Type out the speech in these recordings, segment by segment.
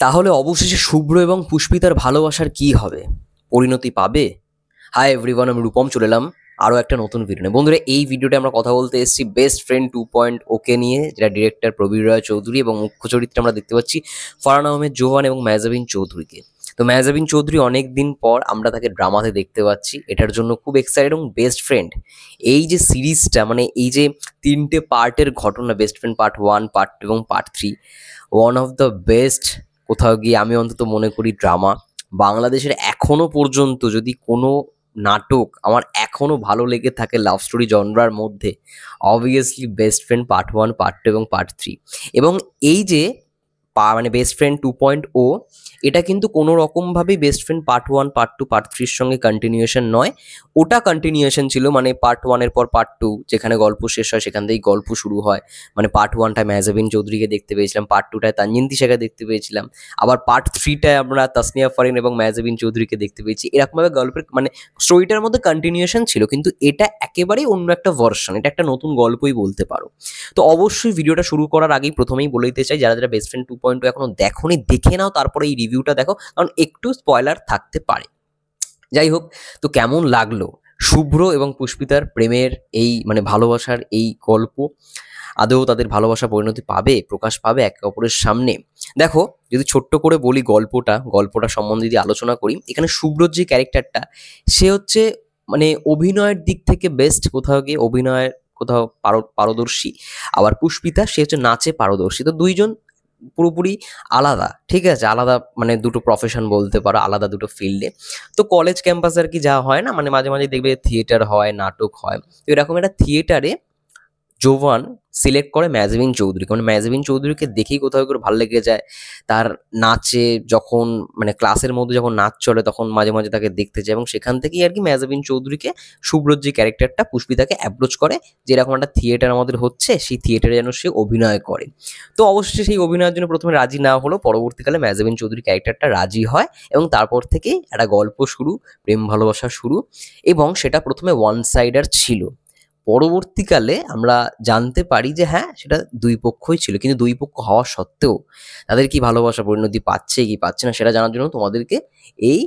তাহলে অবশেষে শুভ্র এবং পুষ্পিতার ভালোবাসার কি হবে? পরিণতি পাবে? হাই এভরিওয়ান, আমি রূপম চলে এলাম আরও একটা নতুন ভিডিও নিয়ে। বন্ধুরা, এই ভিডিওতে আমরা কথা বলতে এসেছি বেস্ট ফ্রেন্ড 2.0 ওকে নিয়ে, যেটা ডিরেক্টর প্রবীর রায় চৌধুরী, এবং মুখ্য চরিত্রে আমরা দেখতে পাচ্ছি ফারহান আহমেদ জোহান এবং মেহজাবিন চৌধুরীকে। তো মেহজাবিন চৌধুরী অনেক দিন পর আমরা তাকে ড্রামাতে দেখতে পাচ্ছি, এটার জন্য খুব এক্সাইটেড। এবং বেস্ট ফ্রেন্ড এই যে সিরিজটা, মানে এই যে তিনটে পার্টের ঘটনা, বেস্ট ফ্রেন্ড পার্ট 1, পার্ট 2 এবং part 3, one of the best, কোথাও গিয়ে আমি অন্তত মনে করি ড্রামা বাংলাদেশের এখনো পর্যন্ত। যদি কোনো নাটক আমার এখনো ভালো লেগে থাকে লাভ স্টোরি জনরার মধ্যে, obviously best friend part 1, part 2 এবং পার্ট 3। এবং এই যে মানে বেস্ট ফ্রেন্ড 2.0, এটা কিন্তু কোনো রকমভাবেই best friend part 1, part 2, part 3-র সঙ্গে কন্টিনিউয়েশন নয়। ওটা কন্টিনিউয়েশন ছিল, মানে পার্ট 1-এর পর পার্ট 2, যেখানে গল্প শেষ হয় সেখান থেকেই গল্প শুরু হয়। মানে পার্ট 1টায় মেহজাবিন চৌধুরীকে দেখতে পেয়েছিলাম, পার্ট 2টায় তানজিন তিশাকে দেখতে পেয়েছিলাম, আবার পার্ট 3টায় আমরা তাসনিয়া ফারিন এবং মেহজাবিন চৌধুরীকে দেখতে পেয়েছি। এরকমভাবে গল্পের মানে স্টোরিটার মধ্যে কন্টিনিউয়েশন ছিল, কিন্তু এটা একেবারেই অন্য একটা ভার্সন, এটা একটা নতুন গল্পই বলতে পারো। তো অবশ্যই ভিডিওটা শুরু করার আগেই প্রথমেই বলে দিতে চাই, যারা যারা বেস্ট ফ্রেন্ড 2.0 এখনো দেখোনি, দেখে নাও, তারপরে এই রিভিউটা দেখো, কারণ একটু স্পয়লার থাকতে পারে। যাই হোক, তো কেমন লাগলো শুভ্র এবং পুষ্পিতার প্রেমের এই মানে ভালোবাসার এই গল্প? আদৌ তাদের ভালোবাসা পরিণতি পাবে, প্রকাশ পাবে একে অপরের সামনে? দেখো, যদি ছোট্ট করে বলি গল্পটা সম্বন্ধে যদি আলোচনা করি, এখানে শুভ্রর যে ক্যারেক্টারটা, সে হচ্ছে মানে অভিনয়ের দিক থেকে বেস্ট, কোথাও গিয়ে অভিনয়ের কোথাও পারদর্শী। আবার পুষ্পিতা, সে হচ্ছে নাচে পারদর্শী। তো দুইজন পুরোপুরি আলাদা, ঠিক আছে, আলাদা মানে দুটো প্রফেশন বলতে পারো, আলাদা দুটো ফিল্ডে। তো কলেজ ক্যাম্পাসে আর কি যা হয় না, মানে মাঝে মাঝে দেখবে থিয়েটার হয়, নাটক হয়। তো এরকম একটা থিয়েটারে জোভান সিলেক্ট করে মেহজাবিন চৌধুরীকে। মানে মেহজাবিন চৌধুরীকে দেখেই কোথাও করে ভালো লেগে যায়। তার নাচে যখন মানে ক্লাসের মধ্যে যখন নাচ চলে, তখন মাঝে মাঝে তাকে দেখতে যায়, এবং সেখান থেকেই আর কি মেহজাবিন চৌধুরীকে শুভ্রর যে ক্যারেক্টারটা পুষ্পিতাকে অ্যাপ্রোচ করে, যে এরকম একটা থিয়েটার আমাদের হচ্ছে, সেই থিয়েটারে যেন সে অভিনয় করে। তো অবশ্যই সেই অভিনয়ের জন্য প্রথমে রাজি না হলেও পরবর্তীকালে মেহজাবিন চৌধুরী ক্যারেক্টারটা রাজি হয়, এবং তারপর থেকেই একটা গল্প শুরু, প্রেম ভালোবাসা শুরু। এবং সেটা প্রথমে ওয়ান সাইডার ছিল, পরবর্তীকালে আমরা জানতে পারি যে হ্যাঁ, সেটা দুই পক্ষই ছিল। কিন্তু দুই পক্ষ হওয়া সত্ত্বেও তাদের কি ভালোবাসা পরিণতি পাচ্ছে কি পাচ্ছে না, সেটা জানার জন্য তোমাদেরকে এই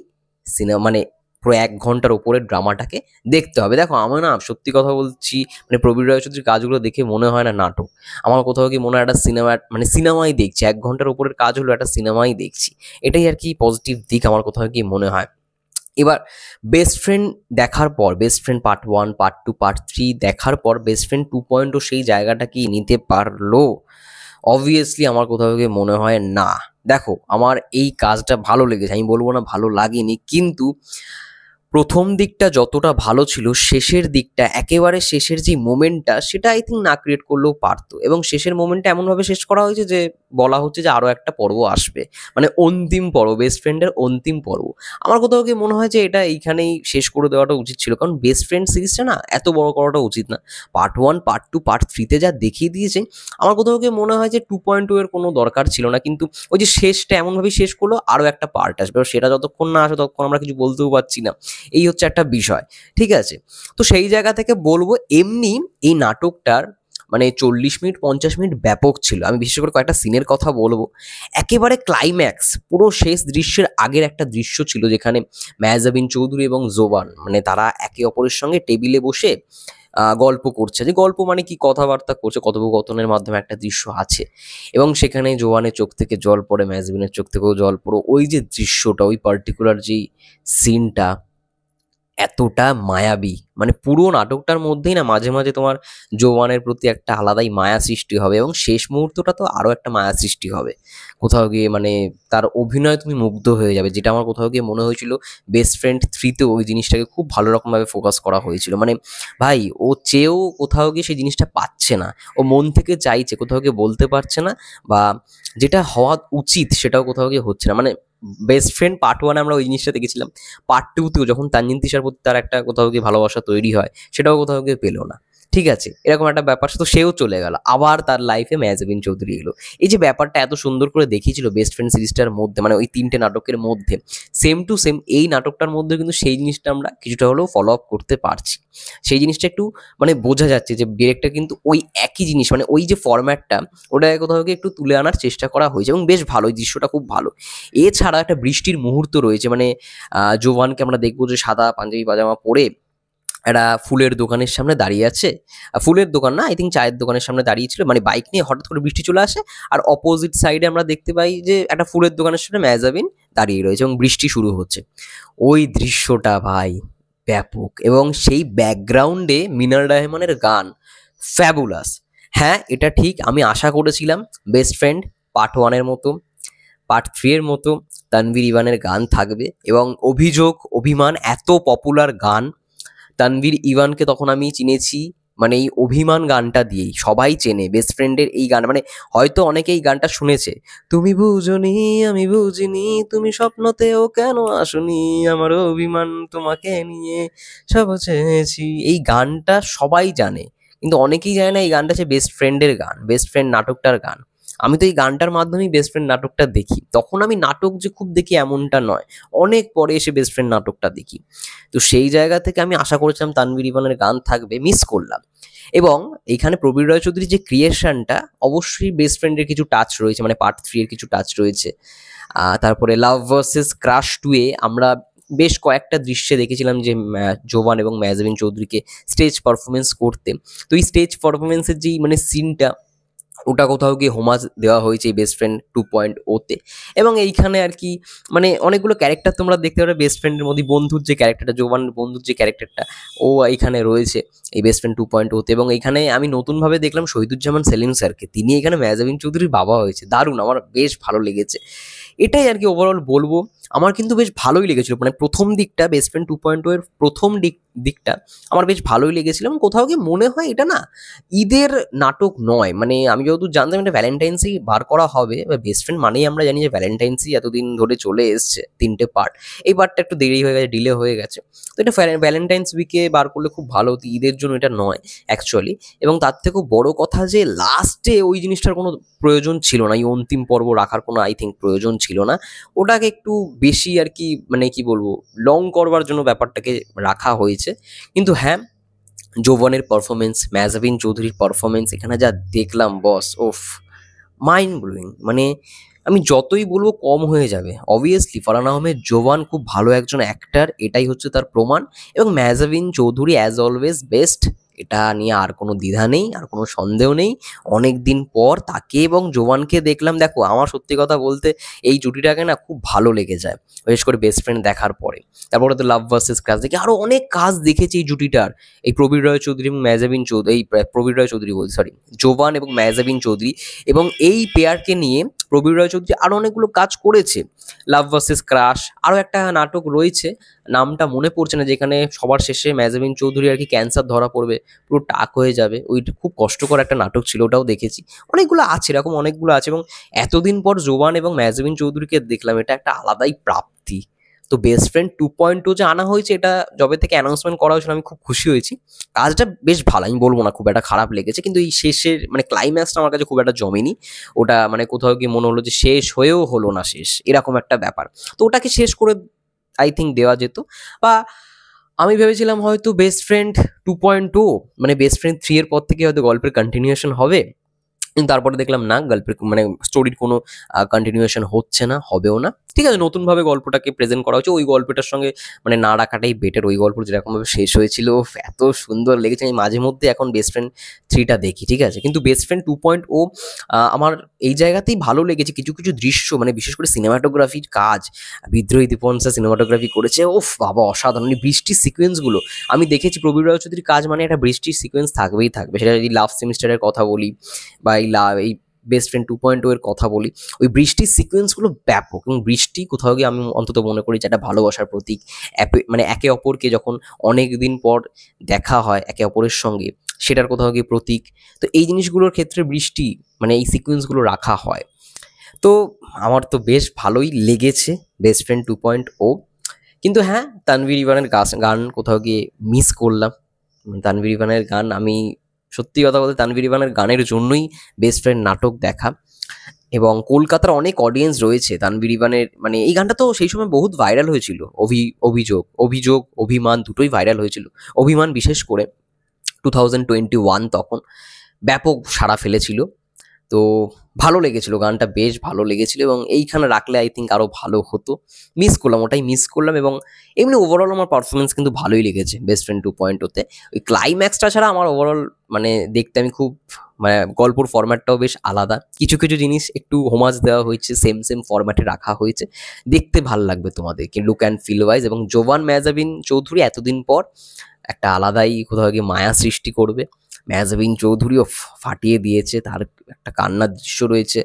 সিনেমা মানে পুরো 1 ঘন্টার ওপরে ড্রামাটাকে দেখতে হবে। দেখো, আমার না সত্যি কথা বলছি, মানে প্রবীর রায়চৌধুরীর কাজগুলো দেখে মনে হয় না নাটক, আমার কোথাও কি মনে হয় একটা সিনেমা, মানে সিনেমাই দেখছি। 1 ঘন্টার ওপরের কাজ হলো, একটা সিনেমাই দেখছি। এটাই আর কি পজিটিভ দিক আমার কোথাও কি মনে হয়। এবার বেস্ট ফ্রেন্ড দেখার পর, best friend part 1, part 2, part 3 দেখার পর বেস্ট ফ্রেন্ড 2.0 সেই জায়গাটা কি নিতে পারলো? অবভিয়াসলি আমার কোথাও গিয়ে মনে হয় না। দেখো, আমার এই কাজটা ভালো লেগেছে, আমি বলবো না ভালো লাগেনি, কিন্তু প্রথম দিকটা যতটা ভালো ছিল, শেষের দিকটা, একেবারে শেষের যে মোমেন্টটা, সেটা আই থিঙ্ক না ক্রিয়েট করলেও পারতো। এবং শেষের মোমেন্টটা এমনভাবে শেষ করা হয়েছে যে বলা হচ্ছে যে আরও একটা পর্ব আসবে, মানে অন্তিম পর্ব, বেস্ট ফ্রেন্ডের অন্তিম পর্ব। আমার কোথাও গিয়ে মনে হয় যে এটা এইখানেই শেষ করে দেওয়াটা উচিত ছিল, কারণ বেস্ট ফ্রেন্ড সিরিজটা না এত বড় করাটা উচিত না। পার্ট 1, পার্ট 2, পার্ট 3-তে যা দেখিয়ে দিয়েছে, আমার কোথাও গিয়ে মনে হয় যে 2.2 এর কোনো দরকার ছিল না। কিন্তু ওই যে শেষটা এমনভাবেই শেষ করলো, আরও একটা পার্ট আসবে, আর সেটা যতক্ষণ না আসে ততক্ষণ আমরা কিছু বলতেও পারছি না। এই হচ্ছে একটা বিষয়, ঠিক আছে। তো সেই জায়গা থেকে বলবো, এমনি এই নাটকটার মানে 40 মিনিট 50 মিনিট ব্যাপক ছিল। আমি বিশেষ করে কয়েকটা সিনের কথা বলবো। একেবারে ক্লাইম্যাক্স, পুরো শেষ দৃশ্যের আগের একটা দৃশ্য ছিল, যেখানে মেহজাবিন চৌধুরী এবং জোবান মানে তারা একে অপরের সঙ্গে টেবিলে বসে গল্প করছে। যে গল্প মানে কি, কথাবার্তা করছে, কথোপকথনের মাধ্যমে একটা দৃশ্য আছে। এবং সেখানে জোয়ানের চোখ থেকে জল পড়ে, মেহজাবিনের চোখ থেকেও জল পড়ো। ওই যে দৃশ্যটা, ওই পার্টিকুলার যেই সিনটা এতটা মায়াবী, মানে পুরো নাটকটার মধ্যেই না মাঝে মাঝে তোমার জোয়ানের প্রতি একটা আলাদাই মায়া সৃষ্টি হবে, এবং শেষ মুহূর্তটা তো আরও একটা মায়া সৃষ্টি হবে কোথাও গিয়ে। মানে তার অভিনয় তুমি মুগ্ধ হয়ে যাবে, যেটা আমার কোথাও গিয়ে মনে হয়েছিল বেস্ট ফ্রেন্ড 3-তেও ওই জিনিসটাকে খুব ভালো রকমভাবে ফোকাস করা হয়েছিল। মানে ভাই, ও চেয়েও কোথাও গিয়ে সেই জিনিসটা পাচ্ছে না, ও মন থেকে চাইছে, কোথাও গিয়ে বলতে পারছে না, বা যেটা হওয়া উচিত সেটাও কোথাও গিয়ে হচ্ছে না। মানে বেস্ট ফ্রেন্ড পার্ট 1 আমরা ওই জিনিসটা দেখেছিলাম, পার্ট 2-তেও যখন তানজিন তিশার প্রতি তার একটা কোথাও গিয়ে ভালোবাসা তৈরি হয়, সেটাও কোথাও গিয়ে পেলো না। ঠিক আছে, এরকম একটা ব্যাপার। তো সেও চলে গেল, আবার তার লাইফে মেহজাবিন চৌধুরী এলো। এই যে ব্যাপারটা এত সুন্দর করে দেখিয়েছিল বেস্ট ফ্রেন্ড সিরিজটার মধ্যে, মানে ওই 3টে নাটকের মধ্যে সেম টু সেম এই নাটকটার মধ্যে কিন্তু সেই জিনিসটা আমরা কিছুটা হলেও ফলো আপ করতে পারছি। সেই জিনিসটা একটু মানে বোঝা যাচ্ছে যে ডিরেক্টর কিন্তু ওই একই জিনিস, মানে ওই যে ফরম্যাটটা ওটাকে কোথাও গিয়ে একটু তুলে আনার চেষ্টা করা হয়েছে এবং বেশ ভালো, ওই দৃশ্যটা খুব ভালো। এছাড়া একটা বৃষ্টির মুহূর্ত রয়েছে, মানে জোভানকে আমরা দেখবো যে সাদা পাঞ্জাবি পাজামা পরে একটা ফুলের দোকানের সামনে দাঁড়িয়ে আছে। ফুলের দোকান না, আই থিঙ্ক চায়ের দোকানের সামনে দাঁড়িয়েছিল, মানে বাইক নিয়ে। হঠাৎ করে বৃষ্টি চলে আসে আর অপোজিট সাইডে আমরা দেখতে পাই যে একটা ফুলের দোকানের সামনে মেহজাবিন দাঁড়িয়ে রয়েছে এবং বৃষ্টি শুরু হচ্ছে। ওই দৃশ্যটা ভাই ব্যাপক, এবং সেই ব্যাকগ্রাউন্ডে মিনার রহমানের গান ফ্যাবুলাস। হ্যাঁ, এটা ঠিক, আমি আশা করেছিলাম বেস্ট ফ্রেন্ড পার্ট 1-এর মতো, পার্ট 3-এর মতো তানভীর ইভানের গান থাকবে, এবং অভিযোগ অভিমান এত পপুলার গান। তানভীর ইভানকে তখন আমি চিনেছি মানে এই অভিমান গানটা দিয়েই, সবাই চেনে বেস্ট ফ্রেন্ডের এই গান, মানে হয়তো অনেকে এই গানটা শুনেছে। তুমি বুঝনি আমি বুঝিনি, তুমি স্বপ্নতেও কেন আসনি, আমার অভিমান তোমাকে নিয়ে সব চেয়েছি, এই গানটা সবাই জানে। কিন্তু অনেকেই জানে না এই গানটা হচ্ছে বেস্ট ফ্রেন্ডের গান, বেস্ট ফ্রেন্ড নাটকটার গান। আমি তো এই গানটার মাধ্যমেই বেস্ট ফ্রেন্ড নাটকটা দেখি। তখন আমি নাটক যে খুব দেখি এমনটা নয়, অনেক পরে এসে বেস্ট ফ্রেন্ড নাটকটা দেখি। তো সেই জায়গা থেকে আমি আশা করেছিলাম তানভীর ইভানের গান থাকবে, মিস করলাম। এবং এইখানে প্রবীর রায় চৌধুরীর যে ক্রিয়েশনটা, অবশ্যই বেস্ট ফ্রেন্ডের কিছু টাচ রয়েছে, মানে পার্ট 3-এর কিছু টাচ রয়েছে। তারপরে লাভ ভার্সেস ক্রাশ 2-এ আমরা বেশ কয়েকটা দৃশ্যে দেখেছিলাম যে জোবান এবং মেহজাবিন চৌধুরীকে স্টেজ পারফরমেন্স করতে। তো এই স্টেজ পারফরমেন্সের যেই মানে সিনটা, ওটা কোথাও গিয়ে হোমাজ দেওয়া হয়েছে এই বেস্ট ফ্রেন্ড 2.0-তে। এবং এইখানে আর কি মানে অনেকগুলো ক্যারেক্টার তোমরা দেখতে পারো বেস্ট ফ্রেন্ডের মধ্যে। বন্ধুর যে ক্যারেক্টারটা, জোবান বন্ধুর যে ক্যারেক্টারটা, ও এখানে রয়েছে এই বেস্ট ফ্রেন্ড 2.0-তে। এবং এখানে আমি নতুনভাবে দেখলাম শহীদুজ্জামান সেলিম স্যারকে, তিনি এখানে মেহজাবিন চৌধুরীর বাবা হয়েছে। দারুণ, আমার বেশ ভালো লেগেছে। এটাই আর কি ওভারঅল বলবো। আমার কিন্তু বেশ ভালোই লেগেছিল, মানে প্রথম দিকটা বেস্ট ফ্রেন্ড 2.0-এর প্রথম দিকটা আমার বেশ ভালোই লেগেছিল। এবং কোথাও গিয়ে মনে হয় এটা না ঈদের নাটক নয়, মানে আমি যতদূর জানতাম এটা ভ্যালেন্টাইন্সই বার করা হবে। বেস্ট ফ্রেন্ড মানেই আমরা জানি যে ভ্যালেন্টাইন্সই এতদিন ধরে চলে এসছে 3টে পার্ট। এই পার্টটা একটু দেরি হয়ে গেছে, ডিলে হয়ে গেছে। তো এটা ভ্যালেন্টাইন্স উইকে বার করলে খুব ভালো হতো, ঈদের জন্য এটা নয় অ্যাকচুয়ালি। এবং তার থেকেও বড় কথা যে লাস্টে ওই জিনিসটার কোনো প্রয়োজন ছিল না, এই অন্তিম পর্ব রাখার কোনো আই থিঙ্ক প্রয়োজন ছিল না। ওটাকে একটু বেশি আর কি মানে কি বলবো লং করবার জন্য ব্যাপারটাকে রাখা হয়েছে। কিন্তু হ্যাঁ, জোভানের পারফরমেন্স, মেহজাবিন চৌধুরীর পারফরমেন্স এখানে যা দেখলাম বস, ওফ, মাইন্ড ব্লোয়িং। মানে আমি যতই বলবো কম হয়ে যাবে। অবভিয়াসলি ফারহান আহমেদ জোভান খুব ভালো একজন অ্যাক্টার, এটাই হচ্ছে তার প্রমাণ। এবং Mehjabin Chowdhury as always best, এটা নিয়ে আর কোনো দ্বিধা নেই, আর কোনো সন্দেহ নেই। অনেক দিন পর তাকে এবং জোভানকে দেখলাম। দেখো, আমার সত্যি কথা বলতে এই জুটিটাকে না খুব ভালো লেগে যায়, বিশেষ করে বেস্ট ফ্রেন্ড দেখার পরে। তারপরে তো লাভ ভার্সেস ক্রাশ দেখি, আরও অনেক কাজ দেখেছি এই জুটিটার। এই প্রবীর রায় চৌধুরী এবং মেহজাবিন চৌধুরী, এই প্রবীর রায় চৌধুরী বলছি, সরি, জোভান এবং মেহজাবিন চৌধুরী। এবং এই পেয়ারকে নিয়ে প্রবীর রায় চৌধুরী আরও অনেকগুলো কাজ করেছে। লাভ ভার্সেস ক্রাশ, আরও একটা নাটক রয়েছে, নামটা মনে পড়ছে না, যেখানে সবার শেষে মেহজাবিন চৌধুরী আর কি ক্যান্সার ধরা পড়বে, পুরো টাক হয়ে যাবে। ওইটা খুব কষ্টকর একটা নাটক ছিল, ওটাও দেখেছি। অনেকগুলো আছে, এরকম অনেকগুলো আছে। এবং এতদিন পর জোবান এবং মেহজাবিন চৌধুরীকে দেখলাম, এটা একটা আলাদাই প্রাপ্তি। তো বেস্ট ফ্রেন্ড 2.0 যে আনা হয়েছে, এটা যবে থেকে অ্যানাউন্সমেন্ট করা হয়েছিল আমি খুব খুশি হয়েছি। কাজটা বেশ ভালো, আমি বলবো না খুব একটা খারাপ লেগেছে। কিন্তু এই শেষের মানে ক্লাইম্যাক্সটা আমার কাছে খুব একটা জমেনি। ওটা মানে কোথাও গিয়ে মনে হলো যে শেষ হয়েও হলো না শেষ, এরকম একটা ব্যাপার। তো ওটাকে শেষ করে আই থিঙ্ক দেওয়া যেত। বা আমি ভেবেছিলাম হয়তো বেস্ট ফ্রেন্ড 2.0 মানে বেস্ট ফ্রেন্ড 3-এর পর থেকে হয়তো গল্পের কন্টিনিউয়েশন হবে। কিন্তু তারপরে দেখলাম না, গল্পের মানে স্টোরির কোনো কন্টিনিউয়েশন হচ্ছে না, হবেও না। ঠিক আছে, নতুনভাবে গল্পটাকে প্রেজেন্ট করা হচ্ছে, ওই গল্পটার সঙ্গে মানে না রাখাটাই বেটার। ওই গল্প যেরকমভাবে শেষ হয়েছিল এত সুন্দর লেগেছে। আমি মাঝে মধ্যে এখন বেস্ট ফ্রেন্ড 3টা দেখি, ঠিক আছে। কিন্তু বেস্ট ফ্রেন্ড 2.0 আমার এই জায়গাতেই ভালো লেগেছে। কিছু কিছু দৃশ্য মানে বিশেষ করে সিনেমাটোগ্রাফির কাজ, বিদ্রোহী দীপন স্যার সিনেমাটোগ্রাফি করেছে, ওফ বাবা অসাধারণ। বৃষ্টির সিকোয়েন্সগুলো আমি দেখেছি, প্রবীর রায় চৌধুরীর কাজ মানে একটা বৃষ্টির সিকোয়েন্স থাকবেই থাকবে। সেটা যদি লাভ সেমিস্টারের কথা বলি বা এই বেস্ট ফ্রেন্ড 2.0 এর কথা বলি, ওই বৃষ্টির সিকোয়েন্সগুলো ব্যাপক। এবং বৃষ্টি কোথাও গিয়ে আমি অন্তত মনে করি যে একটা ভালোবাসার প্রতীক। মানে একে অপরকে যখন অনেক দিন পর দেখা হয় একে অপরের সঙ্গে, সেটার কোথাও গিয়ে প্রতীক। তো এই জিনিসগুলোর ক্ষেত্রে বৃষ্টি মানে এই সিকোয়েন্সগুলো রাখা হয়। তো আমার তো বেশ ভালোই লেগেছে বেস্ট ফ্রেন্ড 2.0। কিন্তু হ্যাঁ, তানভীর ইভানের গান কোথাও গিয়ে মিস করলাম। তানভীর ইভানের গান আমি সত্যি কথা বলতে তানভীর ইরফানের গানের জন্যই বেস্ট ফ্রেন্ড নাটক দেখা। এবং কলকাতার অনেক অডিয়েন্স রয়েছে তানভীর ইরফানের, মানে এই গানটা তো সেই সময় বহুত ভাইরাল হয়েছিল। অভিযোগ অভিযোগ অভিমান দুটোই ভাইরাল হয়েছিল। অভিমান বিশেষ করে 2021 তখন ব্যাপক সাড়া ফেলেছিল। তো ভালো লেগেছিল গানটা, বেশ ভালো লেগেছিল এবং এইখানে রাখলে আই থিঙ্ক আরও ভালো হতো। মিস করলাম, ওটাই মিস করলাম। এবং এমনি ওভারঅল আমার পারফরমেন্স কিন্তু ভালোই লেগেছে বেস্ট ফ্রেন্ড 2.0-তে। ওই ক্লাইম্যাক্সটা ছাড়া আমার ওভারঅল মানে দেখতে আমি খুব, মানে গল্পর ফরম্যাটটাও বেশ আলাদা। কিছু কিছু জিনিস একটু হোমাজ দেওয়া হয়েছে, সেম সেম ফরম্যাটে রাখা হয়েছে, দেখতে ভাল লাগবে তোমাদেরকে লুক অ্যান্ড ফিল ওয়াইজ। এবং জোবান মেহজাবিন চৌধুরী এতদিন পর একটা আলাদাই কোথাও গিয়ে মায়া সৃষ্টি করবে। মেহজাবিন চৌধুরীও ফাটিয়ে দিয়েছে, তার একটা কান্নার দৃশ্য রয়েছে।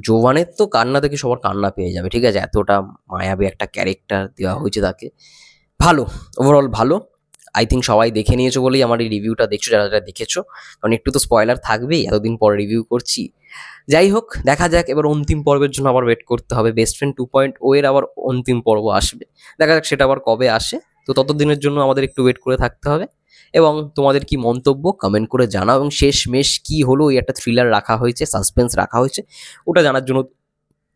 জোবানের তো কান্না দেখে সবার কান্না পেয়ে যাবে, ঠিক আছে, এতটা মায়াবী একটা ক্যারেক্টার দেওয়া হয়েছে তাকে। ভালো, ওভারঅল ভালো। আই থিঙ্ক সবাই দেখে নিয়েছো বলেই আমার এই রিভিউটা দেখছো, যারা যারা দেখেছো, কারণ একটু তো স্পয়লার থাকবেই, এতদিন পর রিভিউ করছি। যাই হোক, দেখা যাক, এবার অন্তিম পর্বের জন্য আবার ওয়েট করতে হবে। বেস্ট ফ্রেন্ড 2.0 এর আবার অন্তিম পর্ব আসবে, দেখা যাক সেটা আবার কবে আসে। তো ততদিনের জন্য আমাদের একটু ওয়েট করে থাকতে হবে। এবং তোমাদের কি মন্তব্য কমেন্ট করে জানাও। এবং শেষমেশ কি হলো, এই একটা থ্রিলার রাখা হয়েছে, সাসপেন্স রাখা হয়েছে, ওটা জানার জন্য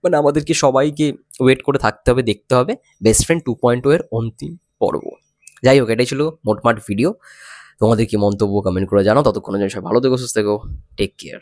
মানে আমাদেরকে সবাইকে ওয়েট করে থাকতে হবে, দেখতে হবে বেস্ট ফ্রেন্ড 2.0 এর অন্তিম পর্ব। যাই হোক, এটাই ছিল মোটমাট ভিডিও। তোমাদের কি মন্তব্য কমেন্ট করে জানাও। ততক্ষণের জন্য সবাই ভালো থেকো, সুস্থ থেকো, টেক কেয়ার।